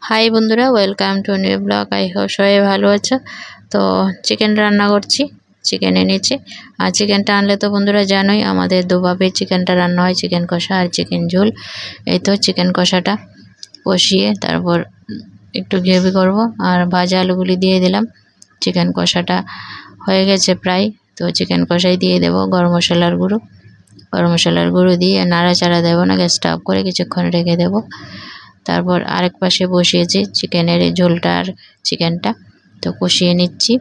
High বন্ধুরা, welcome to new blog. I hope সবাই ভালো আছো। তো চিকেন রান্না করছি, চিকেন এনেছি। আর চিকেনটা আনলে তো বন্ধুরা জানোই আমাদের দুভাবে চিকেনটা রান্না হয়, চিকেন কষা আর চিকেন ঝোল। এই তো চিকেন কষাটা কষিয়ে তারপর একটু গ্রেভি করব আর ভাজা আলুগুলি দিয়ে দিলাম। চিকেন কষাটা হয়ে গেছে প্রায়, তো চিকেন কষাই দিয়ে দেবো গরম মশলার গুঁড়ো দিয়ে নাড়াচাড়া দেবো না, গ্যাসটা অফ করে কিছুক্ষণ রেখে দেবো। তারপর আরেক পাশে বসিয়েছি চিকেনের ঝোলটা আর চিকেনটা, তো কষিয়ে নিচ্ছি।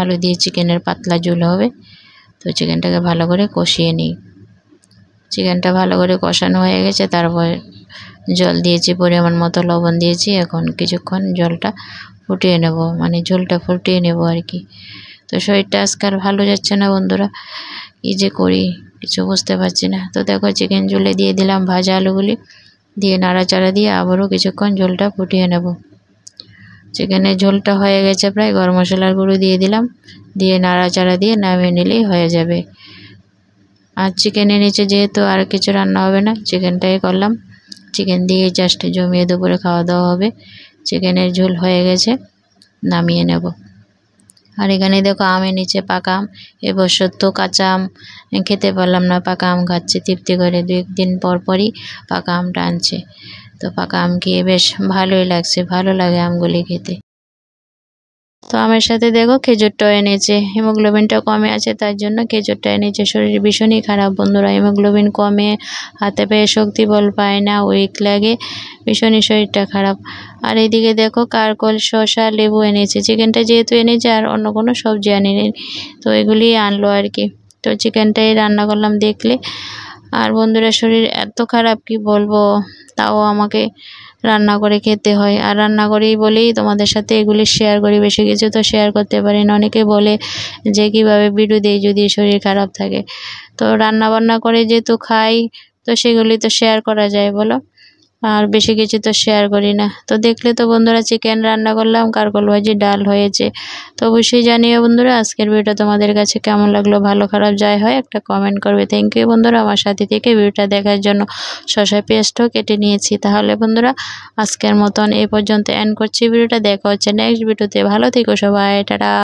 আলু দিয়ে চিকেনের পাতলা ঝোল হবে, তো চিকেনটাকে ভালো করে কষিয়ে নিই। চিকেনটা ভালো করে কষানো হয়ে গেছে, তারপর জল দিয়েছি, পরিমাণ মতো লবণ দিয়েছি। এখন কিছুক্ষণ জলটা ফুটিয়ে নেব, মানে ঝোলটা ফুটিয়ে নেব আর কি। তো শরীরটা আজকাল ভালো যাচ্ছে না বন্ধুরা, কী যে করি কিছু বুঝতে পারছি না। তো দেখো চিকেন ঝোলে দিয়ে দিলাম ভাজা আলুগুলি, দিয়ে নাড়াচাড়া দিয়ে আবারও কিছুক্ষণ ঝোলটা ফুটিয়ে নেব। চিকেনের ঝোলটা হয়ে গেছে প্রায়, গরম মশলার গুঁড়ো দিয়ে দিলাম, দিয়ে নাড়াচাড়া দিয়ে নামিয়ে নিলেই হয়ে যাবে। আর চিকেনের নিচে যেহেতু আর কিছু রান্না হবে না, চিকেনটাই করলাম। চিকেন দিয়ে জাস্ট জমিয়ে দুপুরে খাওয়া দাওয়া হবে। চিকেনের ঝোল হয়ে গেছে, নামিয়ে নেব। আর এখানে দেখো আম এনেছে, পাকা আম। এবছর তো কাঁচা আম খেতে পারলাম না, পাকা আম খাচ্ছি তৃপ্তি করে। 2-1 দিন পর পরই পাকা আমটা আনছে, তো পাকা আম খেয়ে বেশ ভালোই লাগছে, ভালো লাগে আমগুলি খেতে। তো আমের সাথে দেখো খেজুরটাও এনেছে, হিমোগ্লোবিনটা কমে আছে তার জন্য খেজুরটা এনেছে। শরীর ভীষণই খারাপ বন্ধুরা, হিমোগ্লোবিন কমে, হাতে পায়ে শক্তি বল পায় না, উইক লাগে, ভীষণই শরীরটা খারাপ। আর এইদিকে দেখো কারকল, শসা, লেবু এনেছে। চিকেনটা যেহেতু এনেছে আর অন্য কোনো সবজি আনিনি, তো এগুলি আনলো আর কি। তো চিকেনটাই রান্না করলাম দেখলে। আর বন্ধুরা শরীর এত খারাপ কি বলবো, তাও আমাকে রান্না করে খেতে হয়। আর রান্না করি বলেই তোমাদের সাথে এগুলি শেয়ার করি, বেশি কিছু তো শেয়ার করতে পারি না। অনেকে বলে যে কীভাবে ভিডিও দেই যদি শরীর খারাপ থাকে, তো রান্না বান্না করে যেহেতু খাই, তো সেগুলি তো শেয়ার করা যায় বলো, আর বেশি কিছু তো শেয়ার করি না। তো দেখলে তো বন্ধুরা চিকেন রান্না করলাম, কারকল ভাজি, ডাল হয়েছে। তো অবশ্যই জানিও বন্ধুরা আজকের ভিডিওটা তোমাদের কাছে কেমন লাগলো, ভালো খারাপ যাই হয় একটা কমেন্ট করবে। থ্যাংক ইউ বন্ধুরা আমার সাথে থেকে ভিডিওটা দেখার জন্য। শসা পেঁয়াজটাও কেটে নিয়েছি। তাহলে বন্ধুরা আজকের মতন এই পর্যন্ত এন্ড করছি ভিডিওটা। দেখা হচ্ছে নেক্সট ভিডিওতে। ভালো থেকো সবাই, টাটা।